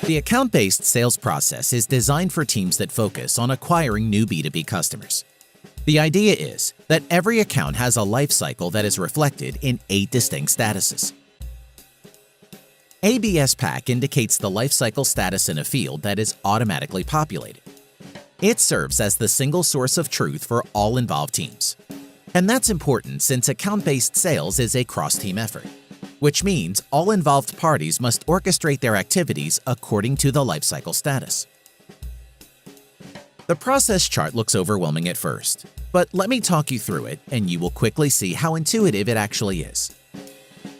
The account-based sales process is designed for teams that focus on acquiring new B2B customers. The idea is that every account has a life cycle that is reflected in 8 distinct statuses. ABS Pack indicates the lifecycle status in a field that is automatically populated. It serves as the single source of truth for all involved teams. And that's important since account-based sales is a cross-team effort, which means all involved parties must orchestrate their activities according to the lifecycle status. The process chart looks overwhelming at first, but let me talk you through it and you will quickly see how intuitive it actually is.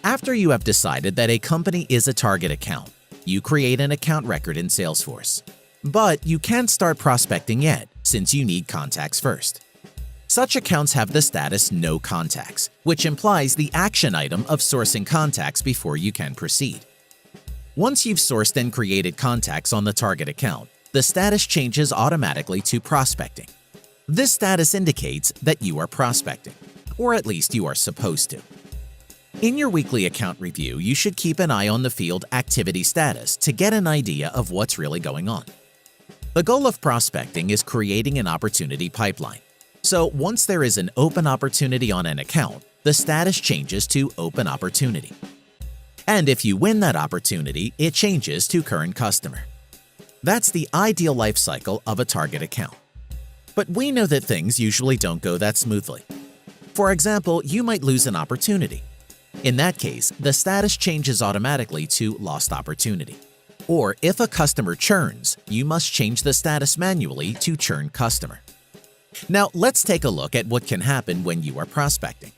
After you have decided that a company is a target account, you create an account record in Salesforce. But you can't start prospecting yet, since you need contacts first. Such accounts have the status No Contacts, which implies the action item of sourcing contacts before you can proceed. Once you've sourced and created contacts on the target account, the status changes automatically to Prospecting. This status indicates that you are prospecting, or at least you are supposed to. In your weekly account review, you should keep an eye on the field Activity Status to get an idea of what's really going on. The goal of prospecting is creating an opportunity pipeline. So once there is an open opportunity on an account, the status changes to Open Opportunity. And if you win that opportunity, it changes to Current Customer. That's the ideal life cycle of a target account. But we know that things usually don't go that smoothly. For example, you might lose an opportunity. In that case, the status changes automatically to Lost Opportunity. Or if a customer churns, you must change the status manually to Churn Customer. Now, let's take a look at what can happen when you are prospecting.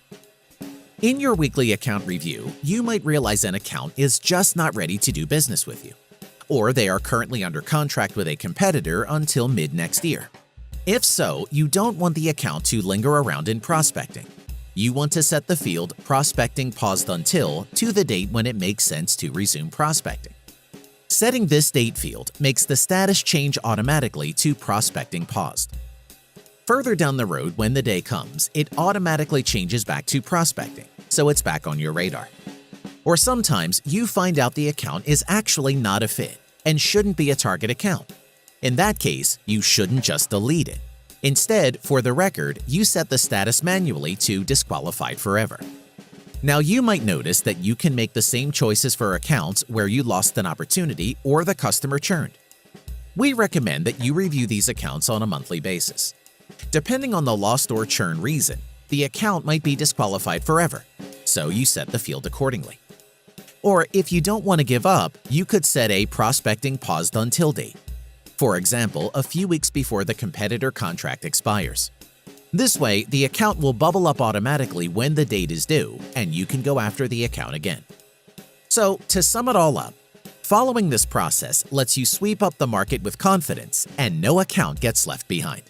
In your weekly account review, you might realize an account is just not ready to do business with you, or they are currently under contract with a competitor until mid-next year. If so, you don't want the account to linger around in prospecting. You want to set the field Prospecting Paused Until to the date when it makes sense to resume prospecting. Setting this date field makes the status change automatically to Prospecting Paused. Further down the road, when the day comes, it automatically changes back to prospecting, so it's back on your radar. Or sometimes you find out the account is actually not a fit and shouldn't be a target account. In that case, you shouldn't just delete it. Instead, for the record, you set the status manually to Disqualified Forever. Now, you might notice that you can make the same choices for accounts where you lost an opportunity or the customer churned. We recommend that you review these accounts on a monthly basis. Depending on the lost or churn reason, the account might be disqualified forever, so you set the field accordingly. Or if you don't want to give up, you could set a Prospecting Paused Until date. For example, a few weeks before the competitor contract expires. This way, the account will bubble up automatically when the date is due, and you can go after the account again. So, to sum it all up, following this process lets you sweep up the market with confidence, and no account gets left behind.